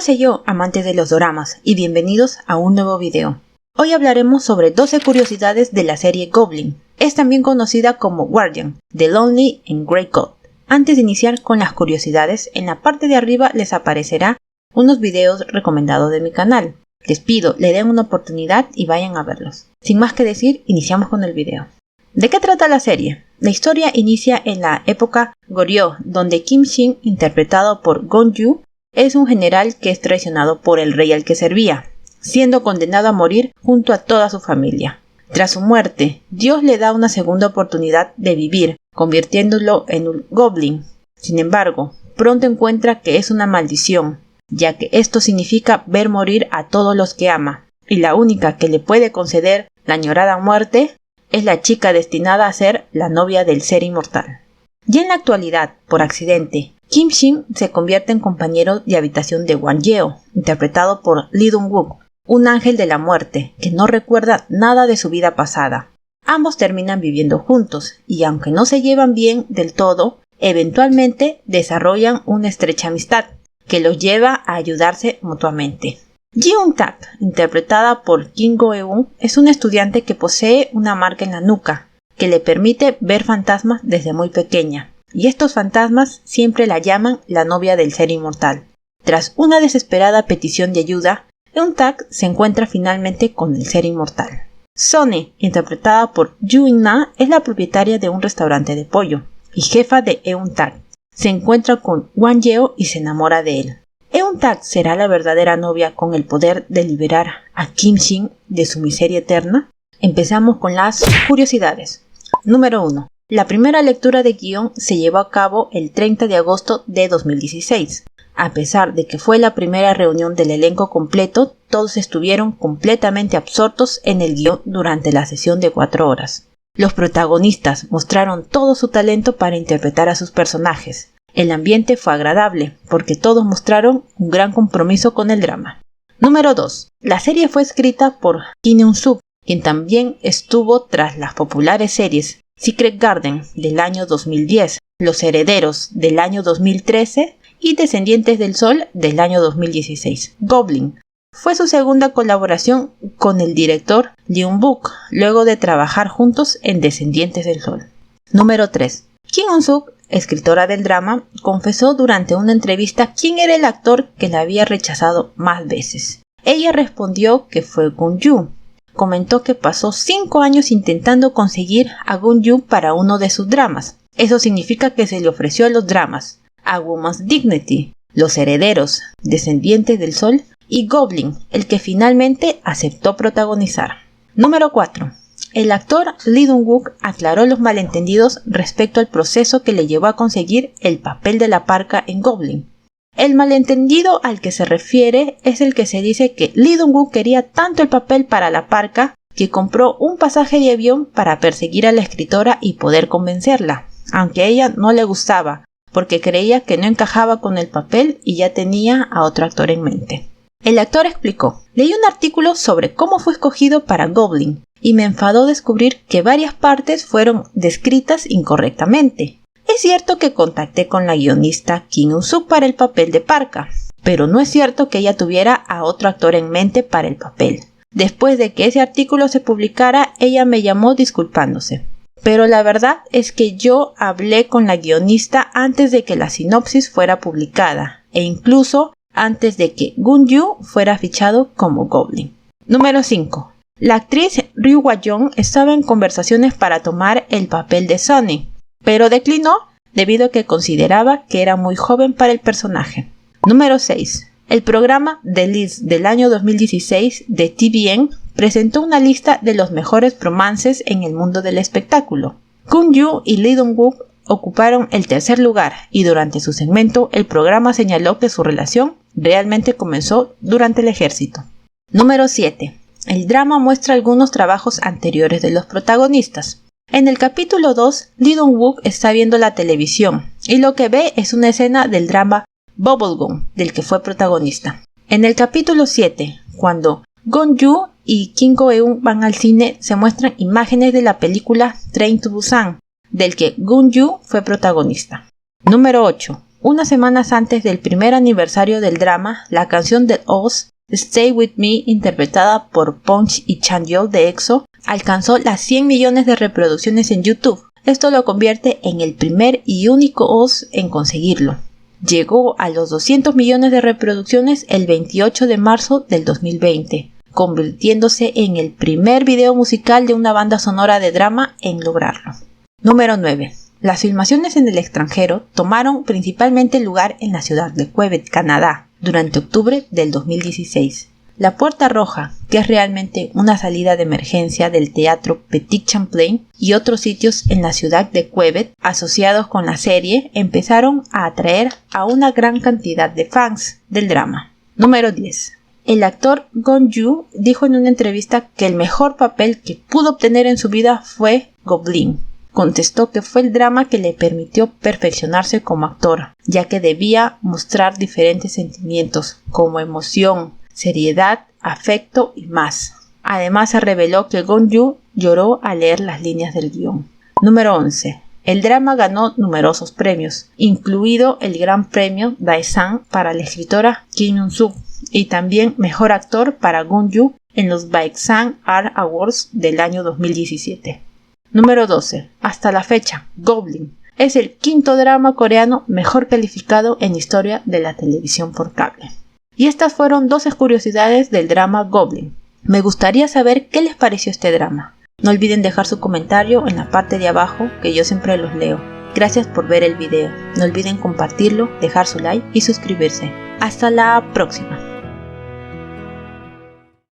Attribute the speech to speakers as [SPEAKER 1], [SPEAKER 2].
[SPEAKER 1] Annyeonghaseyo, amantes de los doramas, y bienvenidos a un nuevo video. Hoy hablaremos sobre 12 curiosidades de la serie Goblin. Es también conocida como Guardian, The Lonely and Grey God. Antes de iniciar con las curiosidades, en la parte de arriba les aparecerá unos videos recomendados de mi canal. Les pido, le den una oportunidad y vayan a verlos. Sin más que decir, iniciamos con el video. ¿De qué trata la serie? La historia inicia en la época Goryeo, donde Kim Shin, interpretado por Gon-yu, es un general que es traicionado por el rey al que servía, siendo condenado a morir junto a toda su familia. Tras su muerte, Dios le da una segunda oportunidad de vivir, convirtiéndolo en un goblin. Sin embargo, pronto encuentra que es una maldición, ya que esto significa ver morir a todos los que ama, y la única que le puede conceder la añorada muerte es la chica destinada a ser la novia del ser inmortal. Y en la actualidad, por accidente, Kim Shin se convierte en compañero de habitación de Won Yeo, interpretado por Lee Dong-wook, un ángel de la muerte que no recuerda nada de su vida pasada. Ambos terminan viviendo juntos y aunque no se llevan bien del todo, eventualmente desarrollan una estrecha amistad que los lleva a ayudarse mutuamente. Ji-eun-tak, interpretada por Kim Go-eun, es un estudiante que posee una marca en la nuca que le permite ver fantasmas desde muy pequeña. Y estos fantasmas siempre la llaman la novia del ser inmortal. Tras una desesperada petición de ayuda, Eun-tak se encuentra finalmente con el ser inmortal. Sone, interpretada por Yoo In-na, es la propietaria de un restaurante de pollo y jefa de Eun-tak. Se encuentra con Won Yeo y se enamora de él. ¿Eun-tak será la verdadera novia con el poder de liberar a Kim Shin de su miseria eterna? Empezamos con las curiosidades. Número 1. La primera lectura de guión se llevó a cabo el 30 de agosto de 2016. A pesar de que fue la primera reunión del elenco completo, todos estuvieron completamente absortos en el guión durante la sesión de 4 horas. Los protagonistas mostraron todo su talento para interpretar a sus personajes. El ambiente fue agradable, porque todos mostraron un gran compromiso con el drama. Número 2. La serie fue escrita por Kim Eun-suk, quien también estuvo tras las populares series Secret Garden del año 2010, Los Herederos del año 2013 y Descendientes del Sol del año 2016. Goblin fue su segunda colaboración con el director Lee Eun-bok, luego de trabajar juntos en Descendientes del Sol. Número 3. Kim Eun-suk, escritora del drama, confesó durante una entrevista quién era el actor que la había rechazado más veces. Ella respondió que fue Gon-yu. Comentó que pasó 5 años intentando conseguir a Gon-yu para uno de sus dramas. Eso significa que se le ofreció a los dramas A Woman's Dignity, Los Herederos, Descendientes del Sol y Goblin, el que finalmente aceptó protagonizar. Número 4. El actor Lee Dong-wook aclaró los malentendidos respecto al proceso que le llevó a conseguir el papel de la parca en Goblin. El malentendido al que se refiere es el que se dice que Lee Dong-wook quería tanto el papel para la parca que compró un pasaje de avión para perseguir a la escritora y poder convencerla, aunque a ella no le gustaba, porque creía que no encajaba con el papel y ya tenía a otro actor en mente. El actor explicó: leí un artículo sobre cómo fue escogido para Goblin y me enfadó descubrir que varias partes fueron descritas incorrectamente. Es cierto que contacté con la guionista Kim Eun-suk para el papel de Parka, pero no es cierto que ella tuviera a otro actor en mente para el papel. Después de que ese artículo se publicara, ella me llamó disculpándose. Pero la verdad es que yo hablé con la guionista antes de que la sinopsis fuera publicada, e incluso antes de que Gon-yu fuera fichado como Goblin. Número 5. La actriz Ryu Hwa-jung estaba en conversaciones para tomar el papel de Sunny, pero declinó debido a que consideraba que era muy joven para el personaje. Número 6. El programa The List del año 2016 de TVN presentó una lista de los mejores romances en el mundo del espectáculo. Gon-yu y Lee Dong-wook ocuparon el tercer lugar y durante su segmento el programa señaló que su relación realmente comenzó durante el ejército. Número 7. El drama muestra algunos trabajos anteriores de los protagonistas. En el capítulo 2, Lee Dong-wook está viendo la televisión y lo que ve es una escena del drama Bubblegum, del que fue protagonista. En el capítulo 7, cuando Gon-yu y Kim Go-eun van al cine, se muestran imágenes de la película Train to Busan, del que Gon-yu fue protagonista. Número 8. Unas semanas antes del primer aniversario del drama, la canción de Oz, Stay With Me, interpretada por Punch y Chanyeol de EXO, alcanzó las 100 millones de reproducciones en YouTube. Esto lo convierte en el primer y único Oz en conseguirlo. Llegó a los 200 millones de reproducciones el 28 de marzo del 2020, convirtiéndose en el primer video musical de una banda sonora de drama en lograrlo. Número 9. Las filmaciones en el extranjero tomaron principalmente lugar en la ciudad de Quebec, Canadá, durante octubre del 2016. La Puerta Roja, que es realmente una salida de emergencia del teatro Petit Champlain, y otros sitios en la ciudad de Quebec asociados con la serie empezaron a atraer a una gran cantidad de fans del drama. Número 10. El actor Gon Yu dijo en una entrevista que el mejor papel que pudo obtener en su vida fue Goblin. Contestó que fue el drama que le permitió perfeccionarse como actor, ya que debía mostrar diferentes sentimientos como emoción, seriedad, afecto y más. Además se reveló que Gon Yu lloró al leer las líneas del guión. Número 11. El drama ganó numerosos premios, incluido el Gran Premio Daesan para la escritora Kim Eun-suk y también Mejor Actor para Gon Yu en los Baeksan Art Awards del año 2017. Número 12. Hasta la fecha, Goblin es el quinto drama coreano mejor calificado en historia de la televisión por cable. Y estas fueron 12 curiosidades del drama Goblin. Me gustaría saber qué les pareció este drama. No olviden dejar su comentario en la parte de abajo, que yo siempre los leo. Gracias por ver el video. No olviden compartirlo, dejar su like y suscribirse. Hasta la próxima.